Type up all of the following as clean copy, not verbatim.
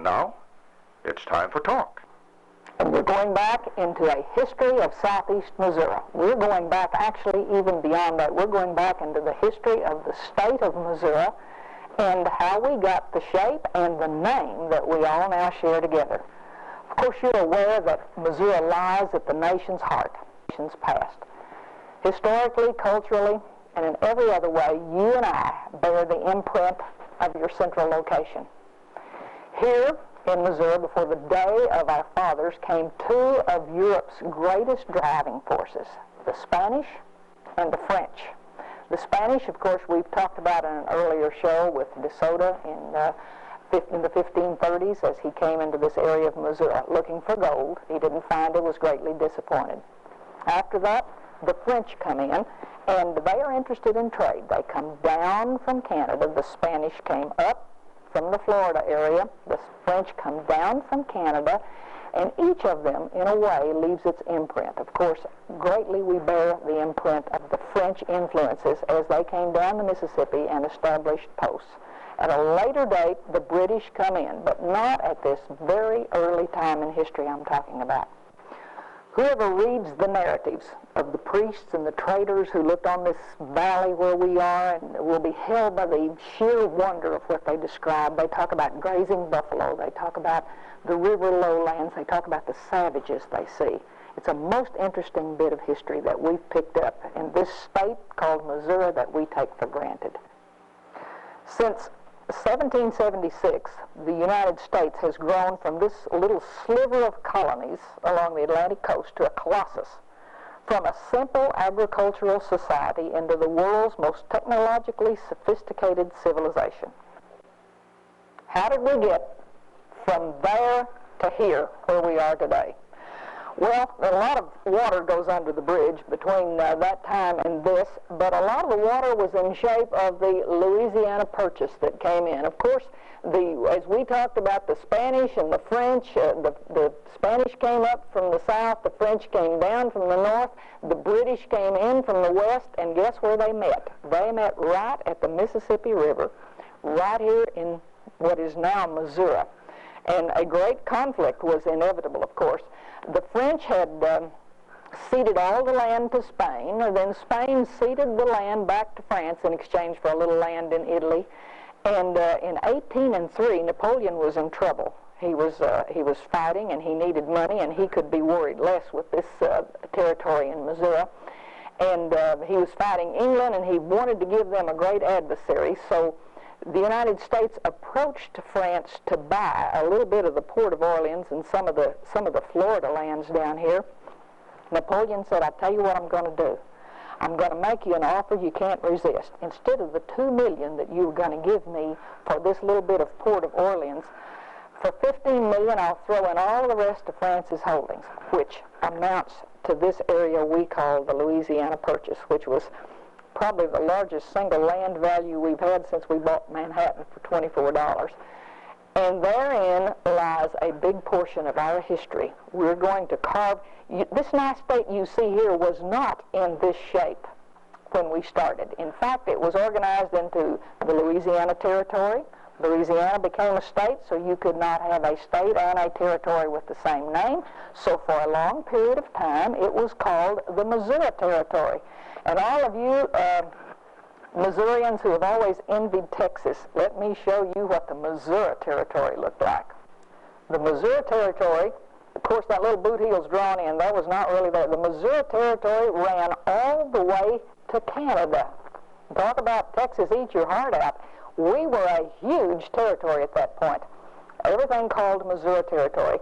now, it's time for talk. And we're going back into a history of southeast Missouri. We're going back actually even beyond that. We're going back into the history of the state of Missouri and how we got the shape and the name that we all now share together. Of course, you're aware that Missouri lies at the nation's heart, nation's past. Historically, culturally, and in every other way, you and I bear the imprint of your central location. Here in Missouri, before the day of our fathers, came two of Europe's greatest driving forces, the Spanish and the French. The Spanish, of course, we've talked about in an earlier show with De Soto in the 1530s as he came into this area of Missouri looking for gold. He didn't find it, was greatly disappointed. After that, the French come in, and they are interested in trade. They come down from Canada. The Spanish came up from the Florida area. The French come down from Canada, and each of them, in a way, leaves its imprint. Of course, greatly we bear the imprint of the French influences as they came down the Mississippi and established posts. At a later date, the British come in, but not at this very early time in history I'm talking about. Whoever reads the narratives of the priests and the traders who looked on this valley where we are and will be held by the sheer wonder of what they describe. They talk about grazing buffalo. They talk about the river lowlands. They talk about the savages they see. It's a most interesting bit of history that we've picked up in this state called Missouri that we take for granted. Since 1776, the United States has grown from this little sliver of colonies along the Atlantic coast to a colossus, from a simple agricultural society into the world's most technologically sophisticated civilization. How did we get from there to here, where we are today? Well, a lot of water goes under the bridge between that time and this, but a lot of the water was in shape of the Louisiana Purchase that came in. Of course, as we talked about the Spanish and the French, the Spanish came up from the south, the French came down from the north, the British came in from the west, and guess where they met? They met right at the Mississippi River, right here in what is now Missouri. And a great conflict was inevitable, of course. The French had ceded all the land to Spain, and then Spain ceded the land back to France in exchange for a little land in Italy. And in 1803, Napoleon was in trouble. He was fighting, and he needed money, and he could be worried less with this territory in Missouri. And he was fighting England, and he wanted to give them a great adversary. So the United States approached France to buy a little bit of the Port of Orleans and some of the Florida lands down here. Napoleon said, "I tell you what I'm going to do. I'm going to make you an offer you can't resist. Instead of the $2 million that you were going to give me for this little bit of Port of Orleans, for $15 million I'll throw in all the rest of France's holdings," which amounts to this area we call the Louisiana Purchase, which was probably the largest single land value we've had since we bought Manhattan for $24. And therein lies a big portion of our history. We're going to carve. This nice state you see here was not in this shape when we started. In fact, it was organized into the Louisiana Territory. Louisiana became a state, so you could not have a state and a territory with the same name. So for a long period of time, it was called the Missouri Territory. And all of you Missourians who have always envied Texas, let me show you what the Missouri Territory looked like. The Missouri Territory, of course, that little boot heel's drawn in, that was not really there. The Missouri Territory ran all the way to Canada. Talk about Texas, eat your heart out. We were a huge territory at that point. Everything called Missouri Territory.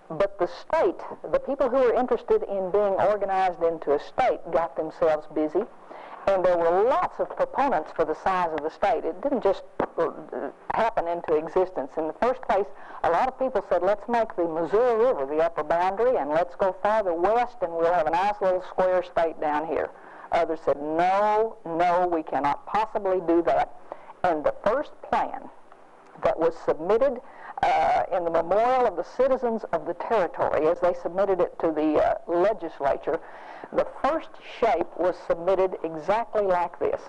But the state, the people who were interested in being organized into a state got themselves busy, and there were lots of proponents for the size of the state. It didn't just happen into existence. In the first place, a lot of people said, let's make the Missouri River the upper boundary, and let's go farther west, and we'll have a nice little square state down here. Others said, no, we cannot possibly do that. And the first plan that was submitted in the memorial of the citizens of the territory, as they submitted it to the legislature, the first shape was submitted exactly like this.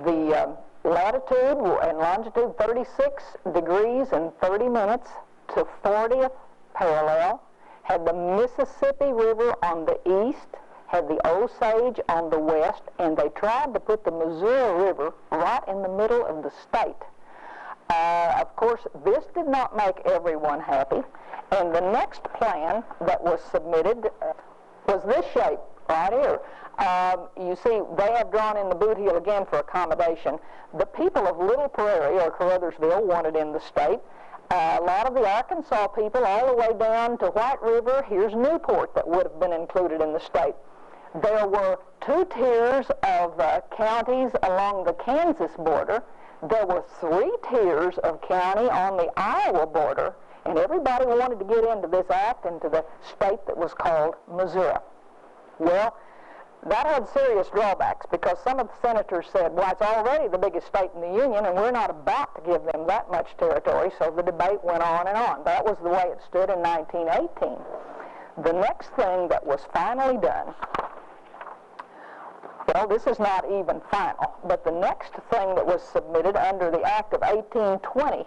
The latitude and longitude 36 degrees and 30 minutes to 40th parallel, had the Mississippi River on the east, had the Osage on the west, and they tried to put the Missouri River right in the middle of the state. Of course, this did not make everyone happy, and the next plan that was submitted was this shape right here. You see, they have drawn in the boot heel again for accommodation. The people of Little Prairie, or Caruthersville, wanted in the state. A lot of the Arkansas people, all the way down to White River, here's Newport, that would have been included in the state. There were 2 tiers of counties along the Kansas border. There were 3 tiers of county on the Iowa border, and everybody wanted to get into this act, into the state that was called Missouri. Well, that had serious drawbacks, because some of the senators said, well, it's already the biggest state in the Union, and we're not about to give them that much territory, so the debate went on and on. That was the way it stood in 1918. The next thing that was finally done, well, this is not even final, but the next thing that was submitted under the Act of 1820,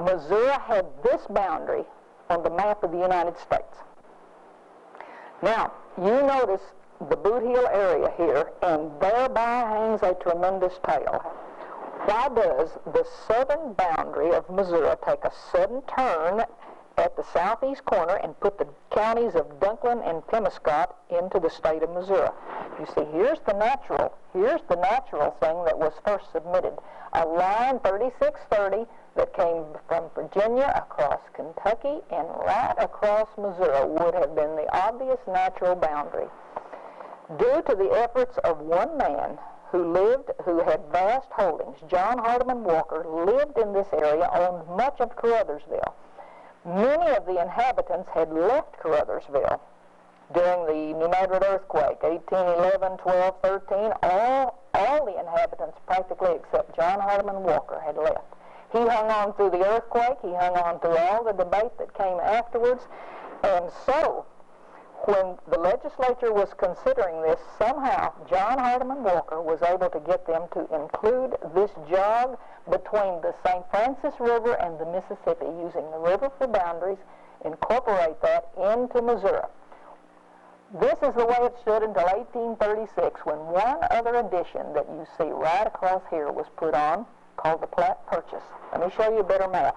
Missouri had this boundary on the map of the United States. Now, you notice the boot heel area here, and thereby hangs a tremendous tale. Why does the southern boundary of Missouri take a sudden turn at the southeast corner and put the counties of Dunklin and Pemiscot into the state of Missouri? You see, here's the natural thing that was first submitted. A line 3630 that came from Virginia across Kentucky and right across Missouri would have been the obvious natural boundary. Due to the efforts of one man who had vast holdings, John Hardeman Walker lived in this area, owned much of Caruthersville. Many of the inhabitants had left Caruthersville during the New Madrid earthquake, 1811, 12, 13. All the inhabitants, practically except John Hardeman Walker, had left. He hung on through the earthquake. He hung on through all the debate that came afterwards. And so, when the legislature was considering this, somehow John Hardeman Walker was able to get them to include this jog between the St. Francis River and the Mississippi, using the river for boundaries, incorporate that into Missouri. This is the way it stood until 1836, when one other addition that you see right across here was put on, called the Platte Purchase. Let me show you a better map.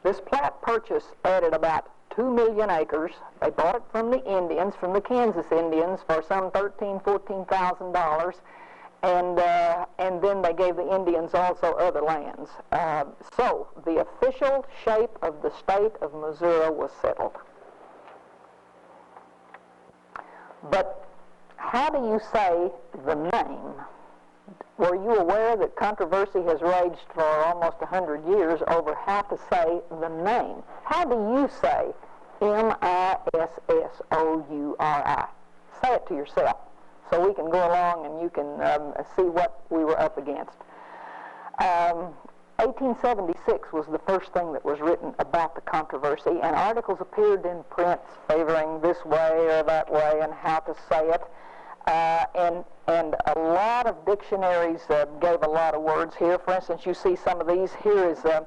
This Platte Purchase added about 2 million acres. They bought it from the Indians, from the Kansas Indians, for some $14,000, and then they gave the Indians also other lands. So the official shape of the state of Missouri was settled. But how do you say the name? Were you aware that controversy has raged for almost 100 years over how to say the name? How do you say Missouri? Say it to yourself so we can go along and you can see what we were up against. 1876 was the first thing that was written about the controversy, and articles appeared in print favoring this way or that way and how to say it. And a lot of dictionaries gave a lot of words here. For instance, you see some of these. Here is the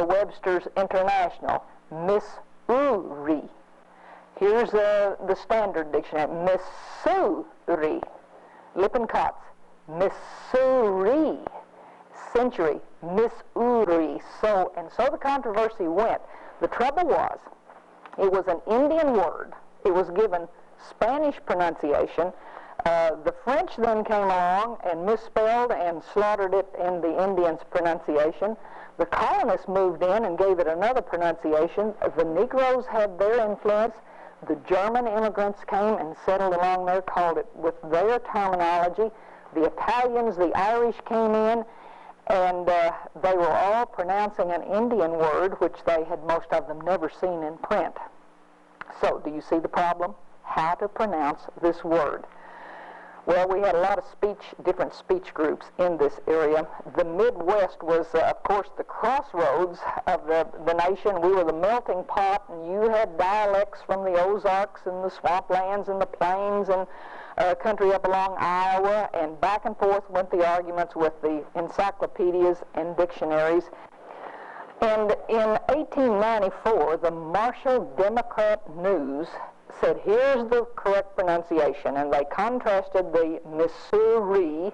Webster's International, Missouri. Here's the Standard Dictionary, Missouri. Lippincotts, Missouri. Century, Missouri. So the controversy went. The trouble was, it was an Indian word. It was given Spanish pronunciation. The French then came along and misspelled and slaughtered it in the Indians' pronunciation. The colonists moved in and gave it another pronunciation. The Negroes had their influence. The German immigrants came and settled along there, called it with their terminology. The Italians, the Irish came in, and they were all pronouncing an Indian word, which they had, most of them, never seen in print. So, do you see the problem? How to pronounce this word. Well, we had a lot of different speech groups in this area. The Midwest was, of course, the crossroads of the nation. We were the melting pot, and you had dialects from the Ozarks and the swamplands and the plains and country up along Iowa, and back and forth went the arguments with the encyclopedias and dictionaries. And in 1894, the Marshall Democrat News said, here's the correct pronunciation, and they contrasted the Missouri,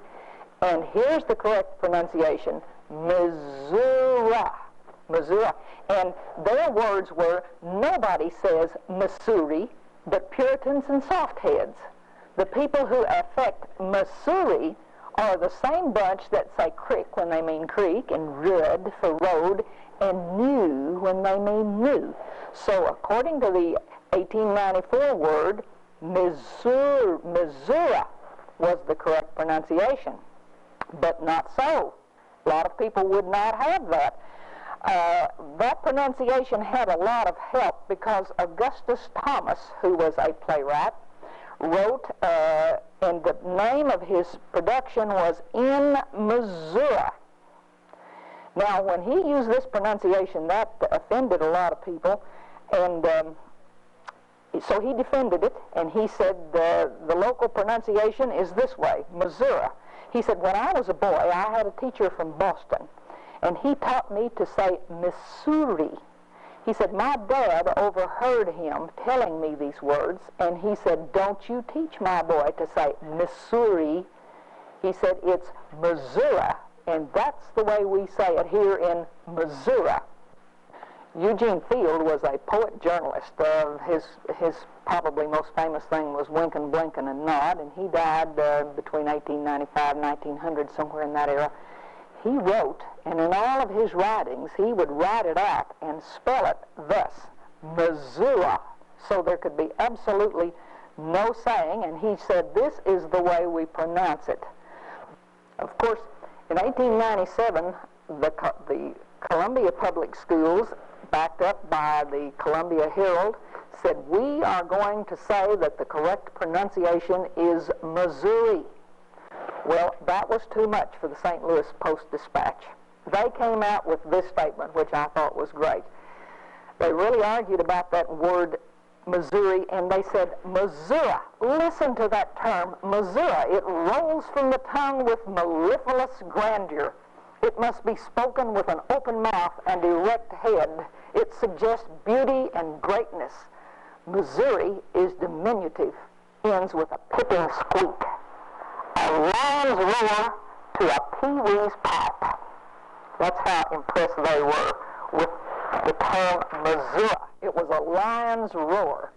and here's the correct pronunciation, Missouri. Missouri. And their words were, nobody says Missouri but Puritans and softheads. The people who affect Missouri are the same bunch that say creek when they mean creek, and rud for road, and new when they mean new. So according to the 1894 word, Missouri was the correct pronunciation, but not so. A lot of people would not have that. That pronunciation had a lot of help because Augustus Thomas, who was a playwright, wrote, and the name of his production was In Missouri. Now, when he used this pronunciation, that offended a lot of people, and so he defended it, and he said the local pronunciation is this way, Missouri. He said, when I was a boy, I had a teacher from Boston, and he taught me to say Missouri. He said, my dad overheard him telling me these words, and he said, don't you teach my boy to say Missouri. He said, it's Missouri, and that's the way we say it here in Missouri. Eugene Field was a poet-journalist. His probably most famous thing was Winkin', Blinkin', and Nod, and he died between 1895 and 1900, somewhere in that era. He wrote, and in all of his writings, he would write it out and spell it thus, Missouri, so there could be absolutely no saying, and he said, this is the way we pronounce it. Of course, in 1897, the Columbia Public Schools, backed up by the Columbia Herald, said, we are going to say that the correct pronunciation is Missouri. Well, that was too much for the St. Louis Post-Dispatch. They came out with this statement, which I thought was great. They really argued about that word Missouri, and they said, Missouri, listen to that term, Missouri. It rolls from the tongue with mellifluous grandeur. It must be spoken with an open mouth and erect head. It suggests beauty and greatness. Missouri is diminutive, ends with a piping squeak. A lion's roar to a peewee's pipe. That's how impressed they were with the term Missouri. It was a lion's roar.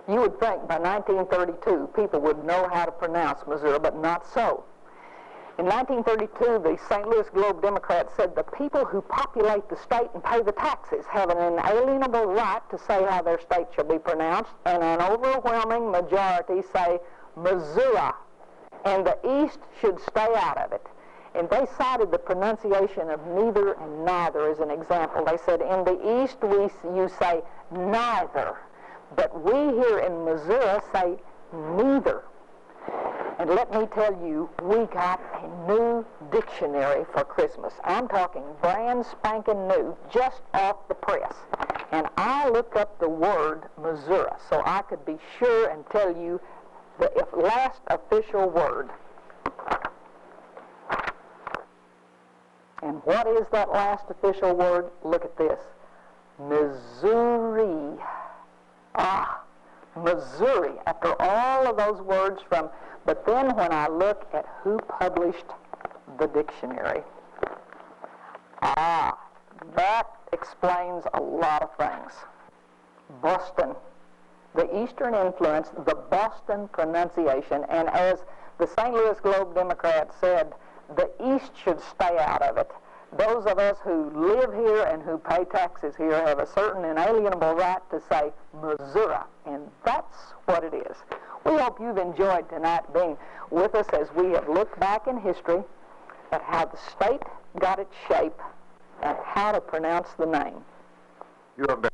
You would think by 1932 people would know how to pronounce Missouri, but not so. In 1932, the St. Louis Globe-Democrat said the people who populate the state and pay the taxes have an inalienable right to say how their state shall be pronounced, and an overwhelming majority say Missouri, and the East should stay out of it. And they cited the pronunciation of neither and neither as an example. They said, in the East you say neither, but we here in Missouri say neither. And let me tell you, we got a new dictionary for Christmas. I'm talking brand spanking new, just off the press. And I looked up the word Missouri so I could be sure and tell you the last official word. And what is that last official word? Look at this. Missouri. Ah, Missouri. After all of those words from... But then when I look at who published the dictionary, that explains a lot of things. Boston. The Eastern influence, the Boston pronunciation, and as the St. Louis Globe-Democrat said, the East should stay out of it. Those of us who live here and who pay taxes here have a certain inalienable right to say Missouri, and that's what it is. We hope you've enjoyed tonight being with us as we have looked back in history at how the state got its shape and how to pronounce the name. You have been